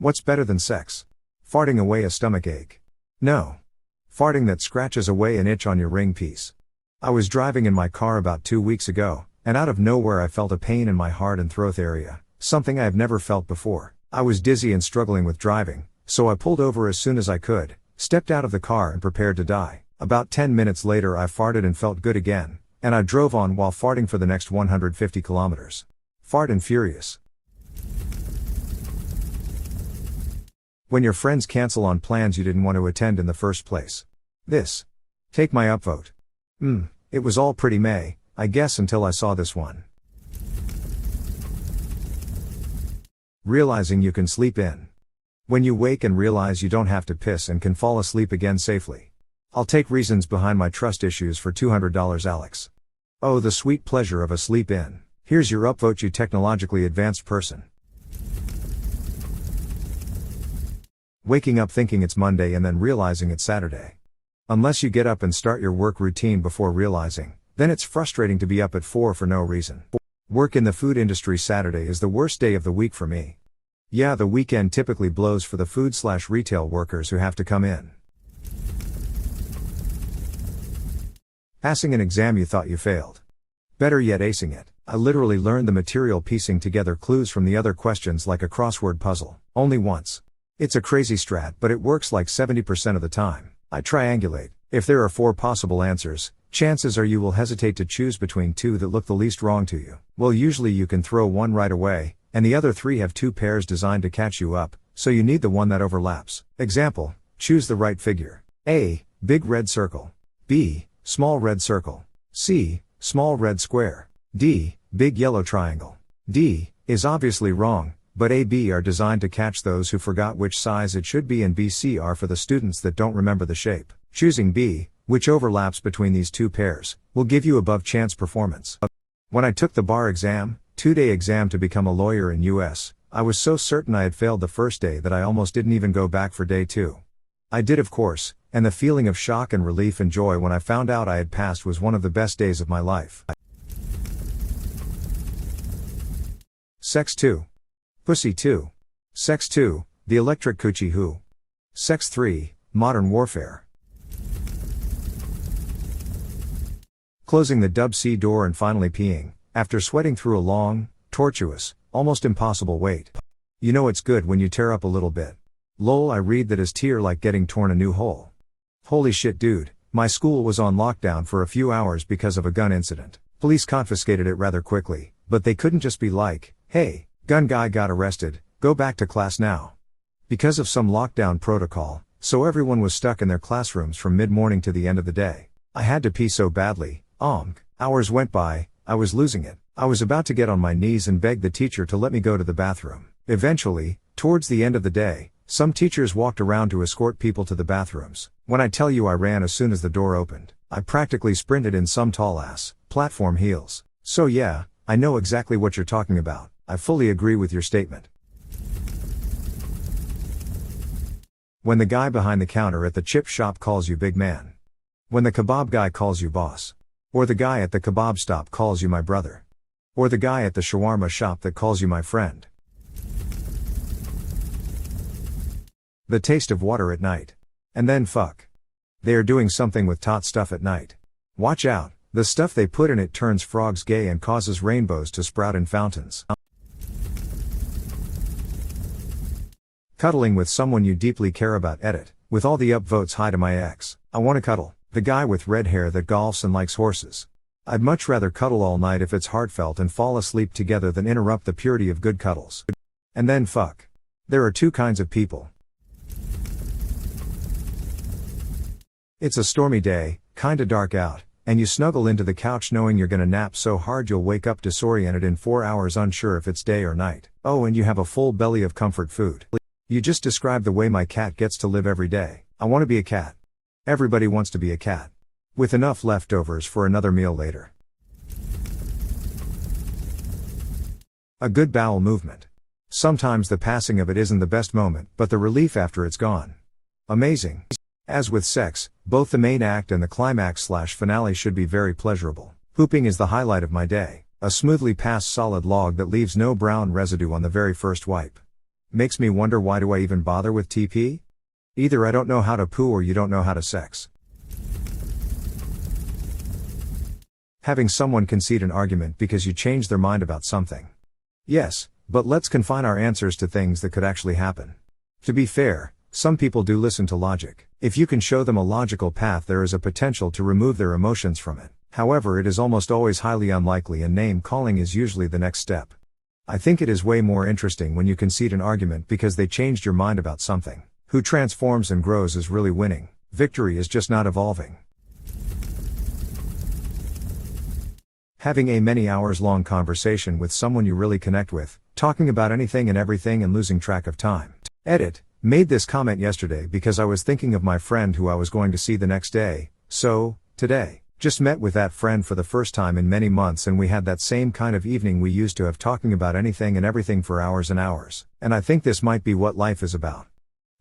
What's better than sex? Farting away a stomach ache? No. Farting that scratches away an itch on your ring piece. I was driving in my car about 2 weeks ago, and out of nowhere I felt a pain in my heart and throat area, something I have never felt before. I was dizzy and struggling with driving, so I pulled over as soon as I could, stepped out of the car and prepared to die. About 10 minutes later I farted and felt good again, and I drove on while farting for the next 150 kilometers. Fart and furious. When your friends cancel on plans you didn't want to attend in the first place. This. Take my upvote. It was all pretty meh, I guess, until I saw this one. Realizing you can sleep in. When you wake and realize you don't have to piss and can fall asleep again safely. I'll take reasons behind my trust issues for $200, Alex. Oh, the sweet pleasure of a sleep in. Here's your upvote, you technologically advanced person. Waking up thinking it's Monday and then realizing it's Saturday. Unless you get up and start your work routine before realizing, then it's frustrating to be up at 4 for no reason. Work in the food industry. Saturday is the worst day of the week for me. Yeah, the weekend typically blows for the food/retail workers who have to come in. Passing an exam you thought you failed. Better yet, acing it. I literally learned the material piecing together clues from the other questions like a crossword puzzle, only once. It's a crazy strat, but it works like 70% of the time. I triangulate. If there are 4 possible answers, chances are you will hesitate to choose between 2 that look the least wrong to you. Well, usually you can throw one right away, and the other 3 have 2 pairs designed to catch you up, so you need the one that overlaps. Example, choose the right figure. A, big red circle. B, small red circle. C, small red square. D, big yellow triangle. D, is obviously wrong, but A, B are designed to catch those who forgot which size it should be, and B, C are for the students that don't remember the shape. Choosing B, which overlaps between these 2 pairs, will give you above chance performance. When I took the bar exam, 2-day exam to become a lawyer in US, I was so certain I had failed the first day that I almost didn't even go back for day 2. I did, of course, and the feeling of shock and relief and joy when I found out I had passed was one of the best days of my life. Sex 2. Pussy 2. Sex 2, the electric coochie who. Sex 3, modern warfare. Closing the dub-C door and finally peeing, after sweating through a long, tortuous, almost impossible wait. You know it's good when you tear up a little bit. Lol, I read that as tear like getting torn a new hole. Holy shit, dude, my school was on lockdown for a few hours because of a gun incident. Police confiscated it rather quickly, but they couldn't just be like, hey, gun guy got arrested, go back to class now. Because of some lockdown protocol, so everyone was stuck in their classrooms from mid-morning to the end of the day. I had to pee so badly, hours went by, I was losing it. I was about to get on my knees and beg the teacher to let me go to the bathroom. Eventually, towards the end of the day, some teachers walked around to escort people to the bathrooms. When I tell you I ran as soon as the door opened, I practically sprinted in some tall-ass, platform heels. So yeah, I know exactly what you're talking about. I fully agree with your statement. When the guy behind the counter at the chip shop calls you big man. When the kebab guy calls you boss. Or the guy at the kebab stop calls you my brother. Or the guy at the shawarma shop that calls you my friend. The taste of water at night. And then fuck. They are doing something with tot stuff at night. Watch out, the stuff they put in it turns frogs gay and causes rainbows to sprout in fountains. Cuddling with someone you deeply care about. Edit. With all the upvotes, hi to my ex. I wanna cuddle. The guy with red hair that golfs and likes horses. I'd much rather cuddle all night if it's heartfelt and fall asleep together than interrupt the purity of good cuddles. And then fuck. There are 2 kinds of people. It's a stormy day, kinda dark out, and you snuggle into the couch knowing you're gonna nap so hard you'll wake up disoriented in 4 hours, unsure if it's day or night. Oh, and you have a full belly of comfort food. You just described the way my cat gets to live every day. I want to be a cat. Everybody wants to be a cat. With enough leftovers for another meal later. A good bowel movement. Sometimes the passing of it isn't the best moment, but the relief after it's gone. Amazing. As with sex, both the main act and the climax/finale should be very pleasurable. Pooping is the highlight of my day. A smoothly passed solid log that leaves no brown residue on the very first wipe. Makes me wonder, why do I even bother with TP? Either I don't know how to poo or you don't know how to sex. Having someone concede an argument because you change their mind about something. Yes, but let's confine our answers to things that could actually happen. To be fair, some people do listen to logic. If you can show them a logical path, there is a potential to remove their emotions from it. However, it is almost always highly unlikely, and name calling is usually the next step. I think it is way more interesting when you concede an argument because they changed your mind about something. Who transforms and grows is really winning. Victory is just not evolving. Having a many hours long conversation with someone you really connect with, talking about anything and everything and losing track of time. Edit. Made this comment yesterday because I was thinking of my friend who I was going to see the next day, so, today. Just met with that friend for the first time in many months, and we had that same kind of evening we used to have, talking about anything and everything for hours and hours. And I think this might be what life is about.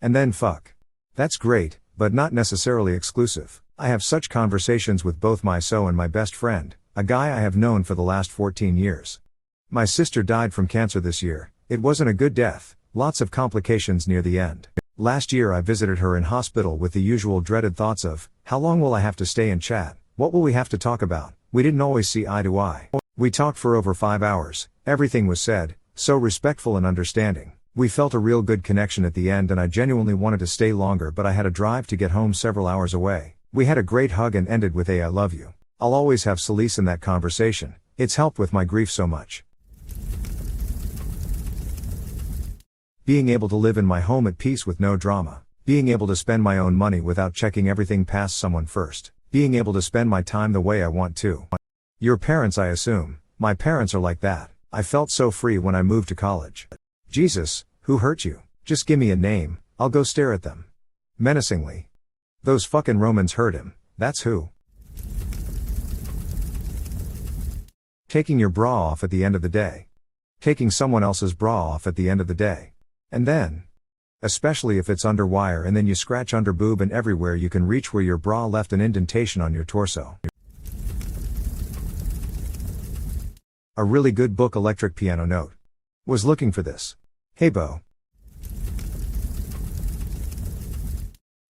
And then fuck. That's great, but not necessarily exclusive. I have such conversations with both my so and my best friend, a guy I have known for the last 14 years. My sister died from cancer this year. It wasn't a good death, lots of complications near the end. Last year I visited her in hospital with the usual dreaded thoughts of, how long will I have to stay and chat? What will we have to talk about? We didn't always see eye to eye. We talked for over 5 hours, everything was said, so respectful and understanding. We felt a real good connection at the end, and I genuinely wanted to stay longer, but I had a drive to get home several hours away. We had a great hug and ended with a "I love you." I'll always have solace in that conversation. It's helped with my grief so much. Being able to live in my home at peace with no drama. Being able to spend my own money without checking everything past someone first. Being able to spend my time the way I want to. Your parents, I assume. My parents are like that. I felt so free when I moved to college. Jesus, who hurt you? Just give me a name, I'll go stare at them. Menacingly. Those fucking Romans hurt him, that's who. Taking your bra off at the end of the day. Taking someone else's bra off at the end of the day. And then, especially if it's under wire, and then you scratch under boob and everywhere you can reach where your bra left an indentation on your torso. A really good book, Electric Piano Note. Was looking for this. Hey Bo.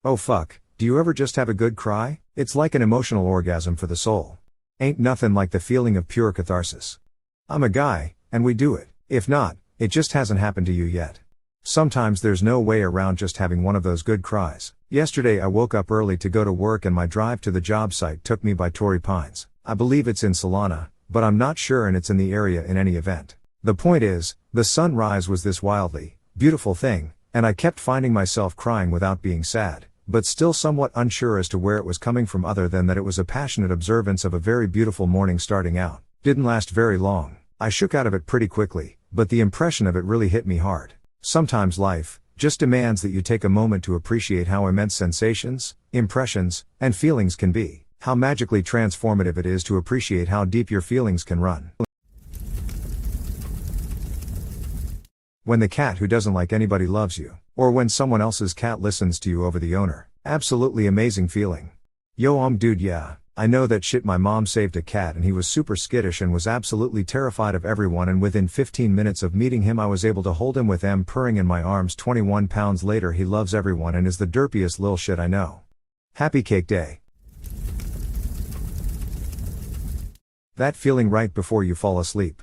Oh fuck, do you ever just have a good cry? It's like an emotional orgasm for the soul. Ain't nothing like the feeling of pure catharsis. I'm a guy, and we do it. If not, it just hasn't happened to you yet. Sometimes there's no way around just having one of those good cries. Yesterday I woke up early to go to work, and my drive to the job site took me by Torrey Pines. I believe it's in Solana, but I'm not sure, and it's in the area in any event. The point is, the sunrise was this wildly beautiful thing, and I kept finding myself crying without being sad, but still somewhat unsure as to where it was coming from, other than that it was a passionate observance of a very beautiful morning starting out. Didn't last very long. I shook out of it pretty quickly, but the impression of it really hit me hard. Sometimes life just demands that you take a moment to appreciate how immense sensations, impressions, and feelings can be. How magically transformative it is to appreciate how deep your feelings can run. When the cat who doesn't like anybody loves you, or when someone else's cat listens to you over the owner. Absolutely amazing feeling. Yo dude, yeah, I know that shit. My mom saved a cat and he was super skittish and was absolutely terrified of everyone, and within 15 minutes of meeting him I was able to hold him with M purring in my arms. 21 pounds later he loves everyone and is the derpiest lil shit I know. Happy cake day. That feeling right before you fall asleep.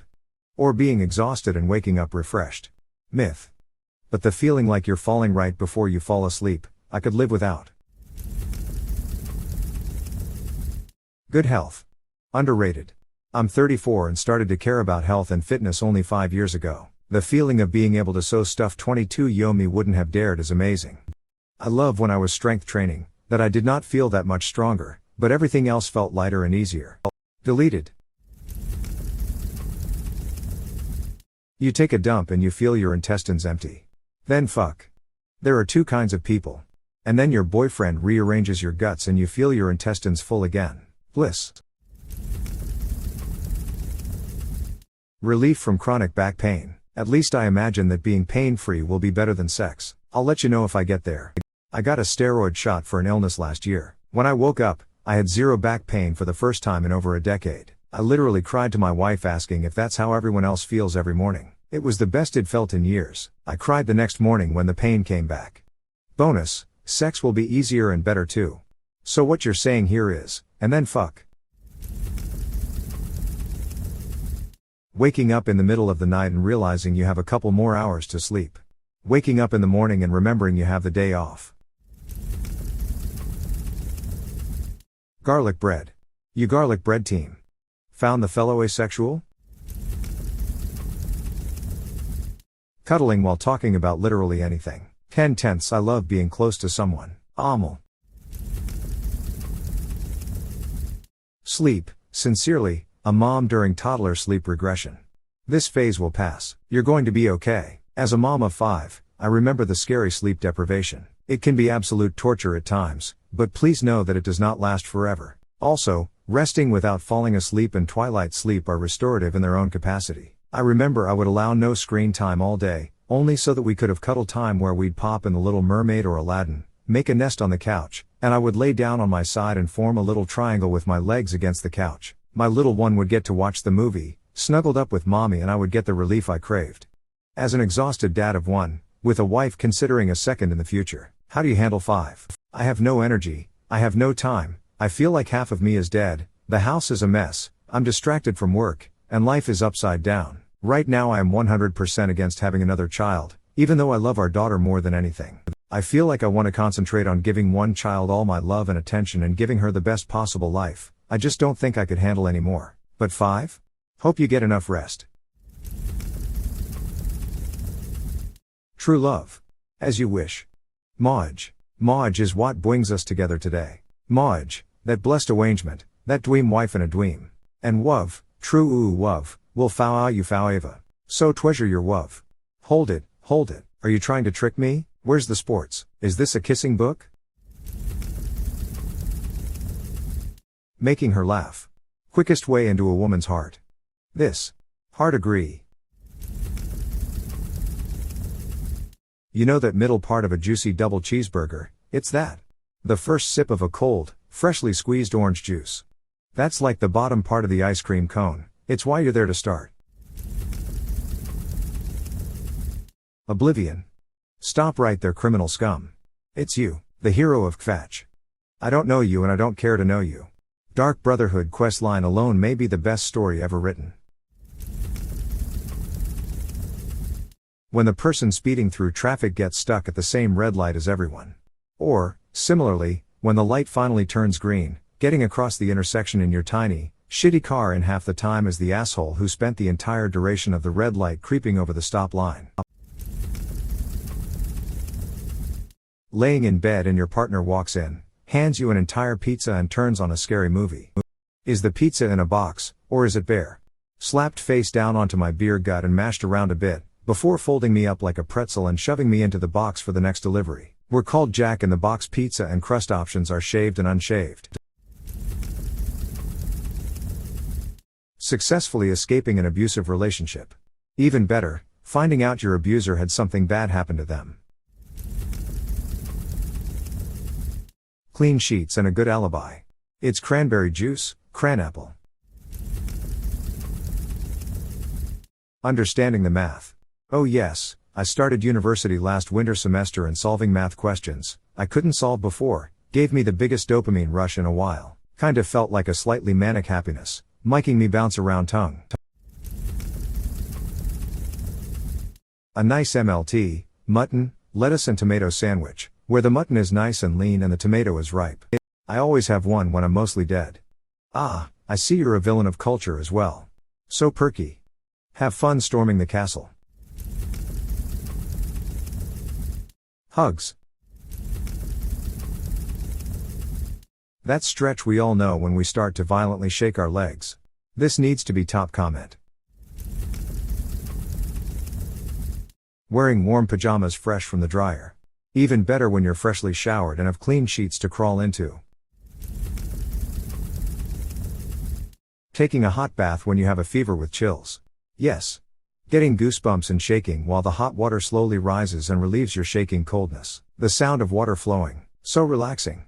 Or being exhausted and waking up refreshed. Myth. But the feeling like you're falling right before you fall asleep, I could live without. Good health. Underrated. I'm 34 and started to care about health and fitness only 5 years ago. The feeling of being able to sew stuff 22 yo me wouldn't have dared is amazing. I love when I was strength training, that I did not feel that much stronger, but everything else felt lighter and easier. Deleted. You take a dump and you feel your intestines empty. Then fuck. There are two kinds of people. And then your boyfriend rearranges your guts and you feel your intestines full again. Bliss. Relief from chronic back pain. At least I imagine that being pain-free will be better than sex. I'll let you know if I get there. I got a steroid shot for an illness last year. When I woke up, I had zero back pain for the first time in over a decade. I literally cried to my wife asking if that's how everyone else feels every morning. It was the best it felt in years. I cried the next morning when the pain came back. Bonus, sex will be easier and better too. So what you're saying here is, and then fuck. Waking up in the middle of the night and realizing you have a couple more hours to sleep. Waking up in the morning and remembering you have the day off. Garlic bread. You garlic bread team. Found the fellow asexual? Cuddling while talking about literally anything. 10/10 I love being close to someone. Amel. Sleep, sincerely, a mom during toddler sleep regression. This phase will pass. You're going to be okay. As a mom of 5, I remember the scary sleep deprivation. It can be absolute torture at times, but please know that it does not last forever. Also, resting without falling asleep and twilight sleep are restorative in their own capacity. I remember I would allow no screen time all day, only so that we could have cuddle time where we'd pop in The Little Mermaid or Aladdin, make a nest on the couch, and I would lay down on my side and form a little triangle with my legs against the couch. My little one would get to watch the movie, snuggled up with mommy, and I would get the relief I craved. As an exhausted dad of 1, with a wife considering a second in the future, how do you handle 5? I have no energy, I have no time, I feel like half of me is dead, the house is a mess, I'm distracted from work, and life is upside down. Right now I am 100% against having another child, even though I love our daughter more than anything. I feel like I want to concentrate on giving one child all my love and attention and giving her the best possible life. I just don't think I could handle any more. But 5? Hope you get enough rest. True love. As you wish. Moj. Moj is what brings us together today. Moj, that blessed arrangement, that dweem wife and a dweem. And wuv, true wuv, will fow you forever. So treasure your wuv. Hold it, are you trying to trick me? Where's the sports? Is this a kissing book? Making her laugh. Quickest way into a woman's heart. This. Hard agree. You know that middle part of a juicy double cheeseburger, it's that. The first sip of a cold, freshly squeezed orange juice. That's like the bottom part of the ice cream cone, it's why you're there to start. Oblivion. Stop right there, criminal scum. It's you, the hero of Kvatch. I don't know you and I don't care to know you. Dark Brotherhood quest line alone may be the best story ever written. When the person speeding through traffic gets stuck at the same red light as everyone. Or, similarly, when the light finally turns green, getting across the intersection in your tiny, shitty car in half the time as the asshole who spent the entire duration of the red light creeping over the stop line. Laying in bed and your partner walks in, hands you an entire pizza and turns on a scary movie. Is the pizza in a box, or is it bare? Slapped face down onto my beer gut and mashed around a bit, before folding me up like a pretzel and shoving me into the box for the next delivery. We're called Jack in the Box pizza and crust options are shaved and unshaved. Successfully escaping an abusive relationship. Even better, finding out your abuser had something bad happen to them. Clean sheets and a good alibi. It's cranberry juice, cranapple. Understanding the math. Oh yes, I started university last winter semester and solving math questions I couldn't solve before gave me the biggest dopamine rush in a while. Kinda felt like a slightly manic happiness, making me bounce around tongue. A nice MLT, mutton, lettuce and tomato sandwich, where the mutton is nice and lean and the tomato is ripe. I always have one when I'm mostly dead. Ah, I see you're a villain of culture as well. So perky. Have fun storming the castle. Hugs. That stretch we all know when we start to violently shake our legs. This needs to be top comment. Wearing warm pajamas fresh from the dryer. Even better when you're freshly showered and have clean sheets to crawl into. Taking a hot bath when you have a fever with chills. Yes. Getting goosebumps and shaking while the hot water slowly rises and relieves your shaking coldness. The sound of water flowing, so relaxing.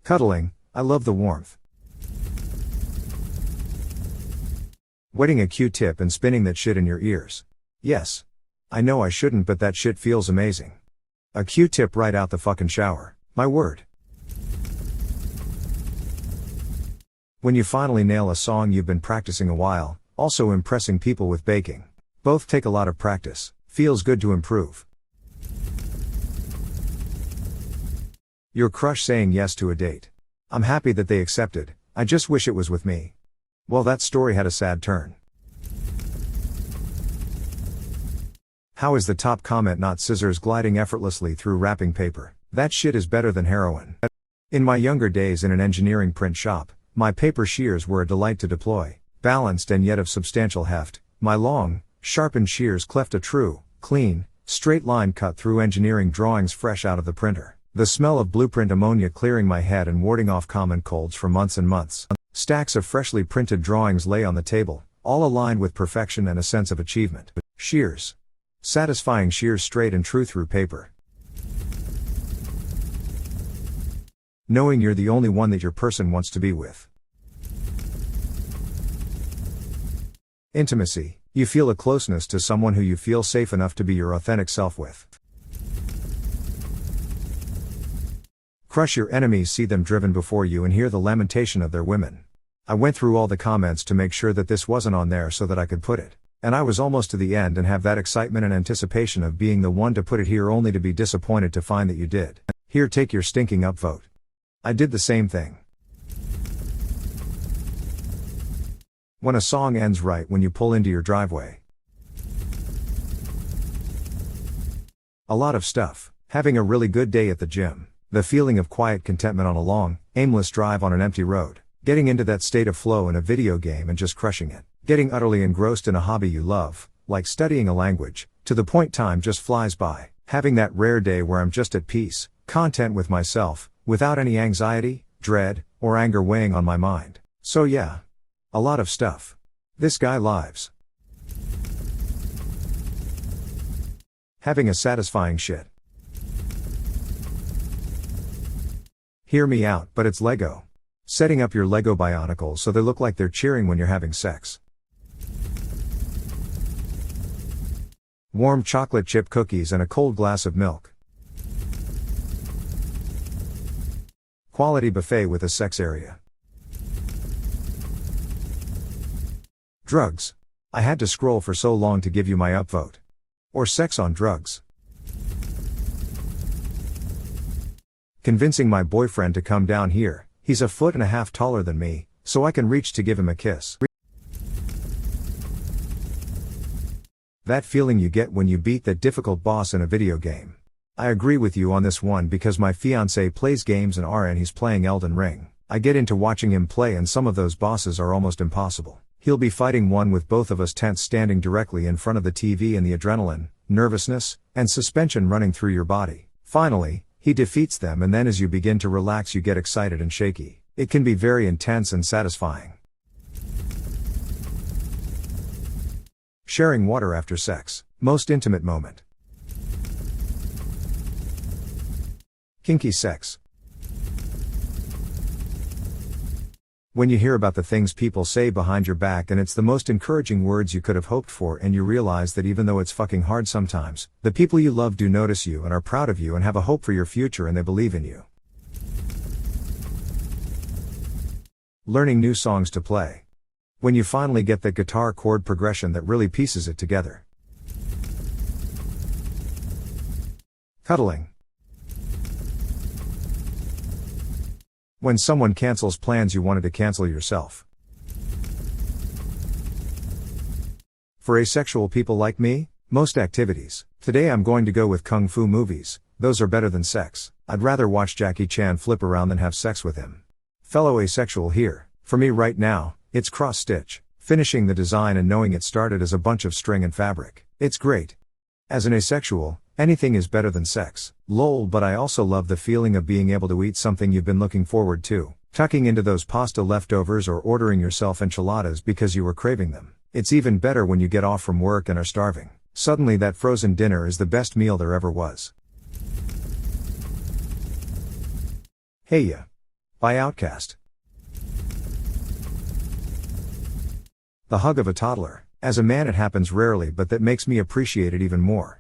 Cuddling, I love the warmth. Wetting a Q-tip and spinning that shit in your ears. Yes. I know I shouldn't, but that shit feels amazing. A Q-tip right out the fucking shower. My word. When you finally nail a song you've been practicing a while, also impressing people with baking. Both take a lot of practice. Feels good to improve. Your crush saying yes to a date. I'm happy that they accepted, I just wish it was with me. Well, that story had a sad turn. How is the top comment not scissors gliding effortlessly through wrapping paper? That shit is better than heroin. In my younger days in an engineering print shop, my paper shears were a delight to deploy. Balanced and yet of substantial heft, my long, sharpened shears cleft a true, clean, straight line cut through engineering drawings fresh out of the printer. The smell of blueprint ammonia clearing my head and warding off common colds for months and months. Stacks of freshly printed drawings lay on the table, all aligned with perfection and a sense of achievement. Shears. Satisfying shears straight and true through paper. Knowing you're the only one that your person wants to be with. Intimacy. You feel a closeness to someone who you feel safe enough to be your authentic self with. Crush your enemies, see them driven before you and hear the lamentation of their women. I went through all the comments to make sure that this wasn't on there so that I could put it. And I was almost to the end and have that excitement and anticipation of being the one to put it here only to be disappointed to find that you did. Here, take your stinking upvote. I did the same thing. When a song ends right when you pull into your driveway. A lot of stuff. Having a really good day at the gym. The feeling of quiet contentment on a long, aimless drive on an empty road. Getting into that state of flow in a video game and just crushing it. Getting utterly engrossed in a hobby you love, like studying a language, to the point time just flies by. Having that rare day where I'm just at peace, content with myself, without any anxiety, dread, or anger weighing on my mind. So yeah. A lot of stuff. This guy lives. Having a satisfying shit. Hear me out, but it's Lego. Setting up your Lego Bionicles so they look like they're cheering when you're having sex. Warm chocolate chip cookies and a cold glass of milk. Quality buffet with a sex area. Drugs. I had to scroll for so long to give you my upvote. Or sex on drugs. Convincing my boyfriend to come down here, he's 1.5 feet taller than me, so I can reach to give him a kiss. That feeling you get when you beat that difficult boss in a video game. I agree with you on this one because my fiancé plays games and he's playing Elden Ring. I get into watching him play and some of those bosses are almost impossible. He'll be fighting one with both of us tense standing directly in front of the TV and the adrenaline, nervousness, and suspension running through your body. Finally, he defeats them and then as you begin to relax you get excited and shaky. It can be very intense and satisfying. Sharing water after sex. Most intimate moment. Kinky sex. When you hear about the things people say behind your back and it's the most encouraging words you could have hoped for and you realize that even though it's fucking hard sometimes, the people you love do notice you and are proud of you and have a hope for your future and they believe in you. Learning new songs to play. When you finally get that guitar chord progression that really pieces it together. Cuddling. When someone cancels plans you wanted to cancel yourself. For asexual people like me, most activities. Today I'm going to go with kung fu movies, those are better than sex. I'd rather watch Jackie Chan flip around than have sex with him. Fellow asexual here, for me right now, it's cross-stitch, finishing the design and knowing it started as a bunch of string and fabric. It's great. As an asexual, anything is better than sex. Lol, but I also love the feeling of being able to eat something you've been looking forward to, tucking into those pasta leftovers or ordering yourself enchiladas because you were craving them. It's even better when you get off from work and are starving. Suddenly that frozen dinner is the best meal there ever was. Hey Ya by Outkast. The hug of a toddler. As a man, it happens rarely, but that makes me appreciate it even more.